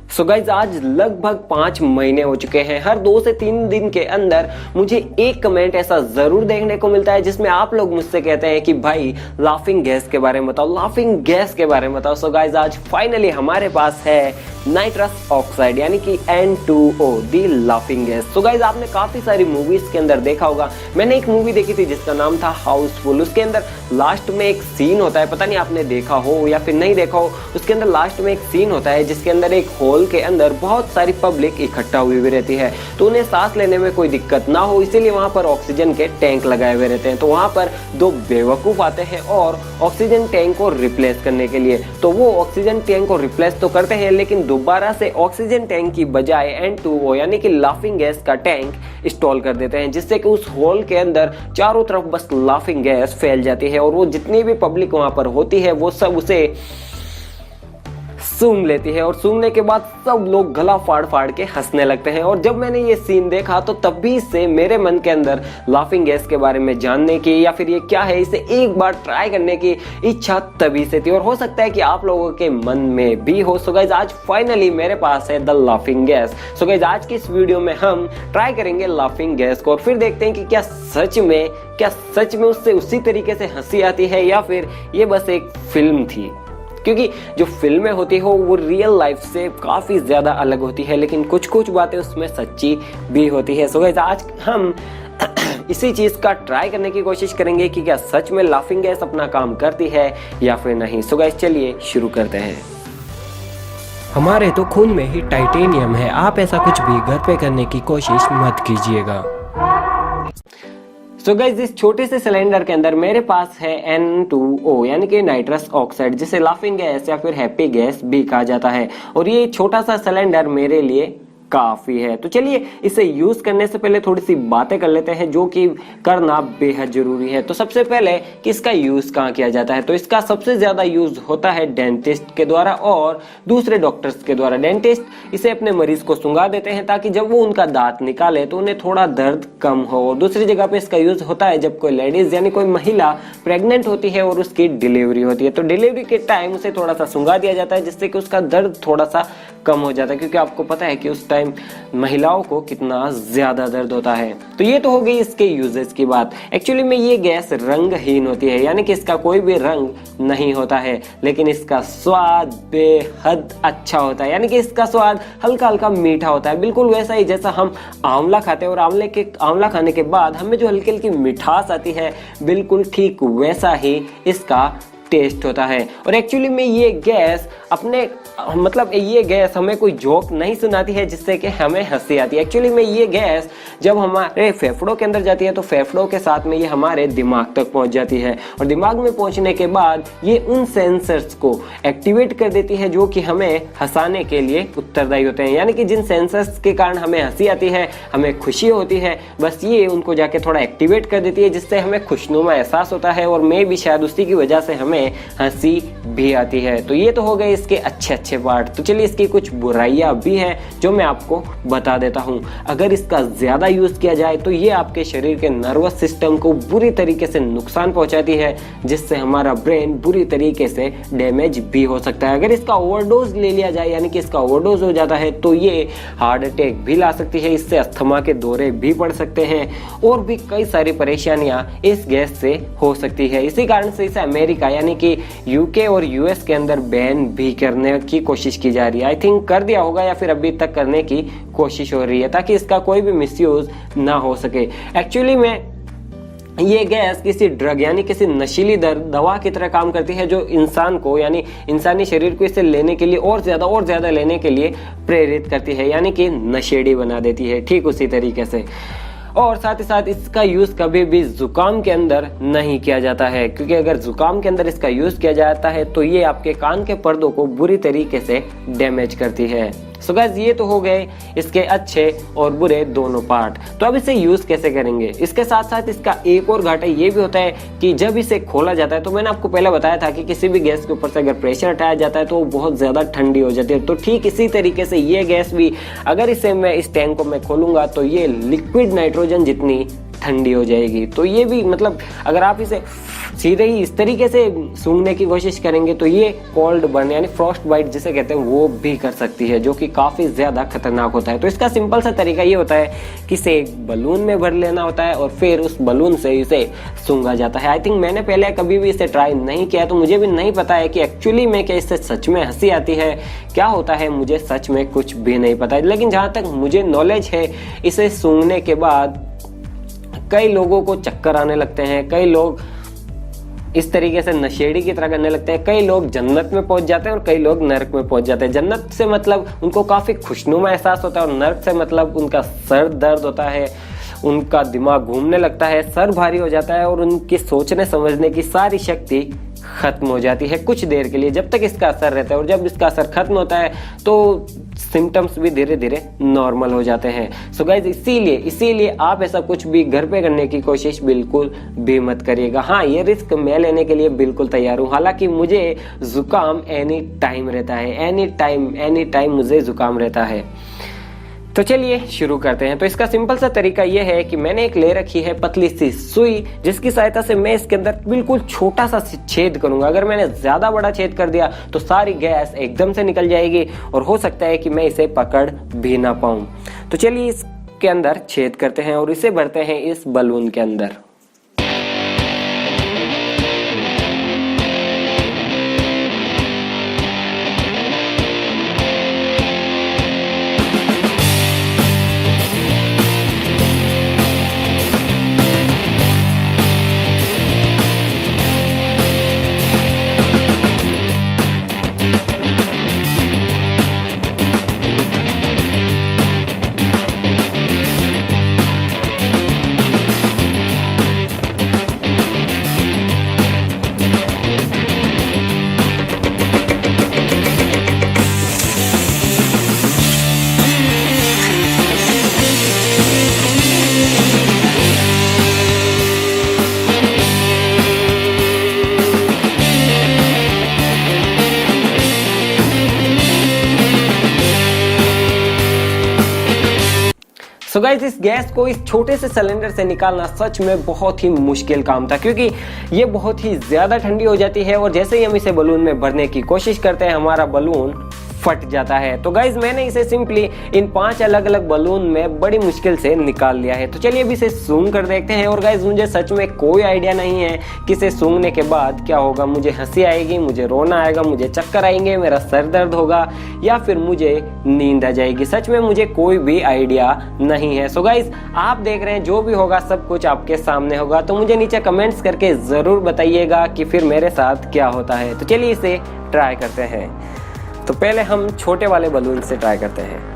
So guys आज लगभग 5 महीने हो चुके हैं। हर 2 से 3 दिन के अंदर मुझे एक कमेंट ऐसा जरूर देखने को मिलता है जिसमें आप लोग मुझसे कहते हैं कि भाई लाफिंग गैस के बारे में बताओ, लाफिंग गैस के बारे में बताओ। सो गाइज आज फाइनली हमारे पास है नाइट्रस ऑक्साइड यानी कि N2O दी लाफिंग गैस। सो गाइज आपने काफी सारी मूवीज के अंदर देखा होगा। मैंने एक मूवी देखी थी जिसका नाम था हाउसफुल। उसके अंदर लास्ट में एक सीन होता है, पता नहीं आपने देखा हो या फिर नहीं देखा हो। उसके अंदर लास्ट में एक सीन होता है जिसके अंदर एक हॉल के अंदर बहुत सारी पब्लिक इकट्ठा हुई हुई रहती है, तो उन्हें सांस लेने में कोई दिक्कत ना हो इसीलिए वहां पर ऑक्सीजन के टैंक लगाए हुए रहते हैं। तो वहां पर 2 बेवकूफ आते हैं और ऑक्सीजन टैंक को रिप्लेस करने के लिए, तो वो ऑक्सीजन टैंक को रिप्लेस तो करते हैं लेकिन दोबारा से ऑक्सीजन टैंक की बजाय N2O यानी कि लाफिंग गैस का टैंक इंस्टॉल कर देते हैं, जिससे कि उस हॉल के अंदर चारों तरफ बस लाफिंग गैस फैल जाती है और वो जितनी भी पब्लिक वहां पर होती है वो सब उसे सूंघ लेती है और सूंघने के बाद सब लोग गला फाड़ फाड़ के हंसने लगते हैं। और जब मैंने ये सीन देखा तो तभी से मेरे मन के अंदर लाफिंग गैस के बारे में जानने की या फिर ये क्या है इसे एक बार ट्राई करने की इच्छा तभी से थी और हो सकता है कि आप लोगों के मन में भी हो। सो गाइस आज फाइनली मेरे पास है the laughing gas. So guys आज की इस वीडियो में हम ट्राई करेंगे लाफिंग गैस को और फिर देखते हैं कि क्या सच में उससे उसी तरीके से हंसी आती है या फिर ये बस एक फिल्म थी, क्योंकि जो फिल्में होती हो वो रियल लाइफ से काफी ज्यादा अलग होती है लेकिन कुछ कुछ बातें उसमें सच्ची भी होती है। सो गाइस आज हम इसी चीज का ट्राई करने की कोशिश करेंगे कि क्या सच में लाफिंग गैस अपना काम करती है या फिर नहीं। सो गाइस चलिए शुरू करते हैं। हमारे तो खून में ही टाइटेनियम है, आप ऐसा कुछ भी घर पे करने की कोशिश मत कीजिएगा। सो गाइस इस छोटे से सिलेंडर के अंदर मेरे पास है N2O यानी कि नाइट्रस ऑक्साइड, जिसे लाफिंग गैस या फिर हैप्पी गैस भी कहा जाता है और ये छोटा सा सिलेंडर मेरे लिए काफी है। तो चलिए इसे यूज करने से पहले थोड़ी सी बातें कर लेते हैं जो कि करना बेहद जरूरी है। तो सबसे पहले कि इसका यूज कहाँ किया जाता है, तो इसका सबसे ज्यादा यूज होता है डेंटिस्ट के द्वारा और दूसरे डॉक्टर्स के द्वारा। डेंटिस्ट इसे अपने मरीज को सुंघा देते हैं ताकि जब वो उनका दांत निकाले तो उन्हें थोड़ा दर्द कम हो। और दूसरी जगह पे इसका यूज होता है जब कोई लेडीज यानी कोई महिला प्रेग्नेंट होती है और उसकी डिलीवरी होती है, तो डिलीवरी के टाइम उसे थोड़ा सा सुंघा दिया जाता है जिससे कि उसका दर्द थोड़ा सा कम हो जाता है, क्योंकि आपको पता है कि उस टाइम महिलाओं को कितना ज्यादा दर्द होता है। तो ये तो हो गई इसके यूजेस की बात। एक्चुअली में ये गैस रंगहीन होती है यानी कि इसका कोई भी रंग नहीं होता है, लेकिन इसका स्वाद बेहद अच्छा होता है यानी कि इसका स्वाद हल्का हल्का मीठा होता है, बिल्कुल वैसा ही जैसा हम आंवला खाते हैं और आंवला खाने के बाद हमें जो हल्की हल्की मिठास आती है बिल्कुल ठीक वैसा ही इसका टेस्ट होता है। और एक्चुअली में ये गैस ये गैस हमें कोई जोक नहीं सुनाती है जिससे कि हमें हंसी आती है। एक्चुअली में ये गैस जब हमारे फेफड़ों के अंदर जाती है तो फेफड़ों के साथ में ये हमारे दिमाग तक पहुंच जाती है और दिमाग में पहुंचने के बाद ये उन सेंसर्स को एक्टिवेट कर देती है जो कि हमें हंसाने के लिए उत्तरदायी होते हैं, यानी कि जिन सेंसर्स के कारण हमें हंसी आती है, हमें खुशी होती है, बस ये उनको जाके थोड़ा एक्टिवेट कर देती है जिससे हमें खुशनुमा एहसास होता है और मैं भी शायद उसी की वजह से हमें हंसी भी आती है। तो ये तो हो गए इसके अच्छे पार्ट। तो चलिए इसकी कुछ बुराइयां भी हैं जो मैं आपको बता देता हूं। अगर इसका ज्यादा यूज किया जाए तो ये आपके शरीर के नर्वस सिस्टम को बुरी तरीके से नुकसान पहुंचाती है जिससे हमारा ब्रेन बुरी तरीके से डैमेज भी हो सकता है। अगर इसका ओवरडोज ले लिया जाए यानी कि इसका ओवरडोज हो जाता है तो ये हार्ट अटैक भी ला सकती है, इससे अस्थमा के दौरे भी पड़ सकते हैं और भी कई सारी परेशानियां इस गैस से हो सकती है। इसी कारण से इसे अमेरिका यानी कि यूके और यूएस के अंदर बैन भी करने की कोशिश की जा रही है। आई थिंक कर दिया होगा या फिर अभी तक करने की कोशिश हो रही है ताकि इसका कोई भी मिसयूज ना हो सके। एक्चुअली में ये गैस किसी ड्रग यानी किसी नशीली दवा की तरह काम करती है जो इंसान को यानी इंसानी शरीर को इसे लेने के लिए और ज्यादा लेने के लिए प्रेरित करती है, यानी कि नशेड़ी बना देती है ठीक उसी तरीके से। और साथ ही साथ इसका यूज कभी भी जुकाम के अंदर नहीं किया जाता है, क्योंकि अगर जुकाम के अंदर इसका यूज किया जाता है तो ये आपके कान के पर्दों को बुरी तरीके से डैमेज करती है। सो गाइस ये तो हो गए इसके अच्छे और बुरे दोनों पार्ट। तो अब इसे यूज कैसे करेंगे, इसके साथ साथ इसका एक और घाटा ये भी होता है कि जब इसे खोला जाता है, तो मैंने आपको पहले बताया था कि किसी भी गैस के ऊपर से अगर प्रेशर हटाया जाता है तो वो बहुत ज्यादा ठंडी हो जाती है। तो ठीक इसी तरीके से ये गैस भी, अगर इसे मैं इस टैंक को मैं खोलूंगा तो ये लिक्विड नाइट्रोजन जितनी ठंडी हो जाएगी। तो ये भी अगर आप इसे सीधे ही इस तरीके से सूंघने की कोशिश करेंगे तो ये कोल्ड बर्न यानी फ्रॉस्ट बाइट जिसे कहते हैं वो भी कर सकती है, जो कि काफ़ी ज़्यादा खतरनाक होता है। तो इसका सिंपल सा तरीका ये होता है कि इसे एक बलून में भर लेना होता है और फिर उस बलून से इसे सूंघा जाता है। आई थिंक मैंने पहले कभी भी इसे ट्राई नहीं किया, तो मुझे भी नहीं पता है कि एक्चुअली में क्या इससे सच में हंसी आती है, क्या होता है, मुझे सच में कुछ भी नहीं पता है। लेकिन जहाँ तक मुझे नॉलेज है, इसे सूंघने के बाद कई लोगों को चक्कर आने लगते हैं, कई लोग इस तरीके से नशेड़ी की तरह करने लगते हैं, कई लोग जन्नत में पहुंच जाते हैं और कई लोग नरक में पहुंच जाते हैं। जन्नत से मतलब उनको काफ़ी खुशनुमा एहसास होता है और नरक से मतलब उनका सर दर्द होता है, उनका दिमाग घूमने लगता है, सर भारी हो जाता है और उनकी सोचने समझने की सारी शक्ति खत्म हो जाती है कुछ देर के लिए, जब तक इसका असर रहता है। और जब इसका असर खत्म होता है तो सिम्टम्स भी धीरे धीरे नॉर्मल हो जाते हैं। सो गाइज इसीलिए आप ऐसा कुछ भी घर पे करने की कोशिश बिल्कुल भी मत करिएगा। हाँ, ये रिस्क मैं लेने के लिए बिल्कुल तैयार हूँ। हालांकि मुझे जुकाम एनी टाइम रहता है, एनी टाइम मुझे जुकाम रहता है। तो चलिए शुरू करते हैं। तो इसका सिंपल सा तरीका यह है कि मैंने एक ले रखी है पतली सी सुई, जिसकी सहायता से मैं इसके अंदर बिल्कुल छोटा सा छेद करूंगा। अगर मैंने ज्यादा बड़ा छेद कर दिया तो सारी गैस एकदम से निकल जाएगी और हो सकता है कि मैं इसे पकड़ भी ना पाऊं। तो चलिए इसके अंदर छेद करते हैं और इसे भरते हैं इस बलून के अंदर। सो गाइस, इस गैस को इस छोटे से सिलेंडर से निकालना सच में बहुत ही मुश्किल काम था, क्योंकि ये बहुत ही ज्यादा ठंडी हो जाती है और जैसे ही हम इसे बलून में भरने की कोशिश करते हैं हमारा बलून फट जाता है। तो गाइज मैंने इसे सिंपली इन 5 अलग अलग बलून में बड़ी मुश्किल से निकाल लिया है। तो चलिए अब इसे सूंघ कर देखते हैं। और गाइज मुझे सच में कोई आइडिया नहीं है कि इसे सूंघने के बाद क्या होगा। मुझे हंसी आएगी, मुझे रोना आएगा, मुझे चक्कर आएंगे, मेरा सर दर्द होगा या फिर मुझे नींद आ जाएगी। सच में मुझे कोई भी आइडिया नहीं है। सो गाइज आप देख रहे हैं, जो भी होगा सब कुछ आपके सामने होगा। तो मुझे नीचे कमेंट्स करके जरूर बताइएगा कि फिर मेरे साथ क्या होता है। तो चलिए इसे ट्राई करते हैं। तो पहले हम छोटे वाले बलून से ट्राई करते हैं।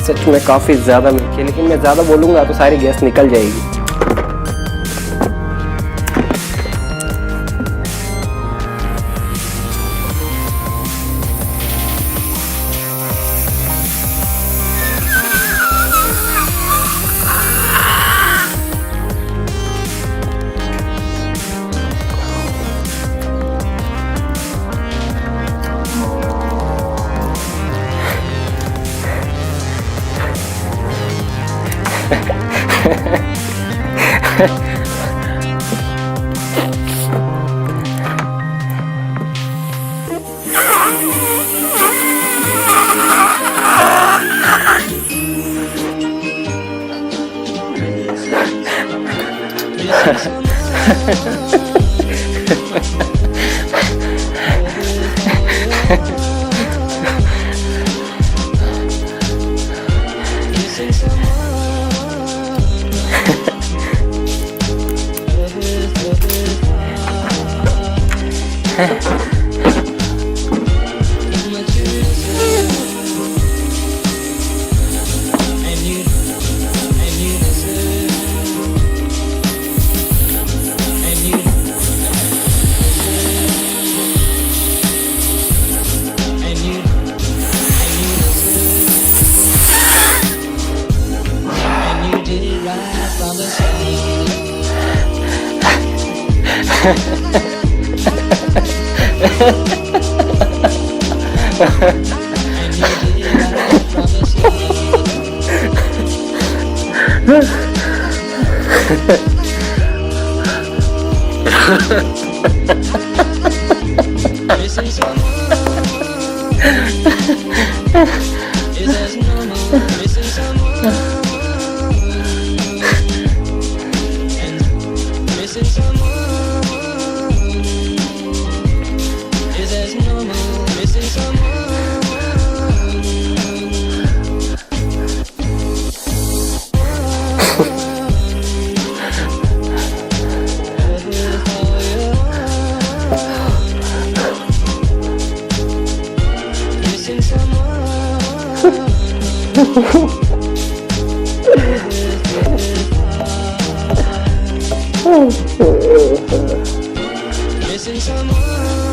सच में काफ़ी ज़्यादा मीठी है, लेकिन मैं ज़्यादा बोलूँगा तो सारी गैस निकल जाएगी। Missing someone is as normal. Missing someone and missing someone is as normal. Missing someone. Missing someone. Missing someone.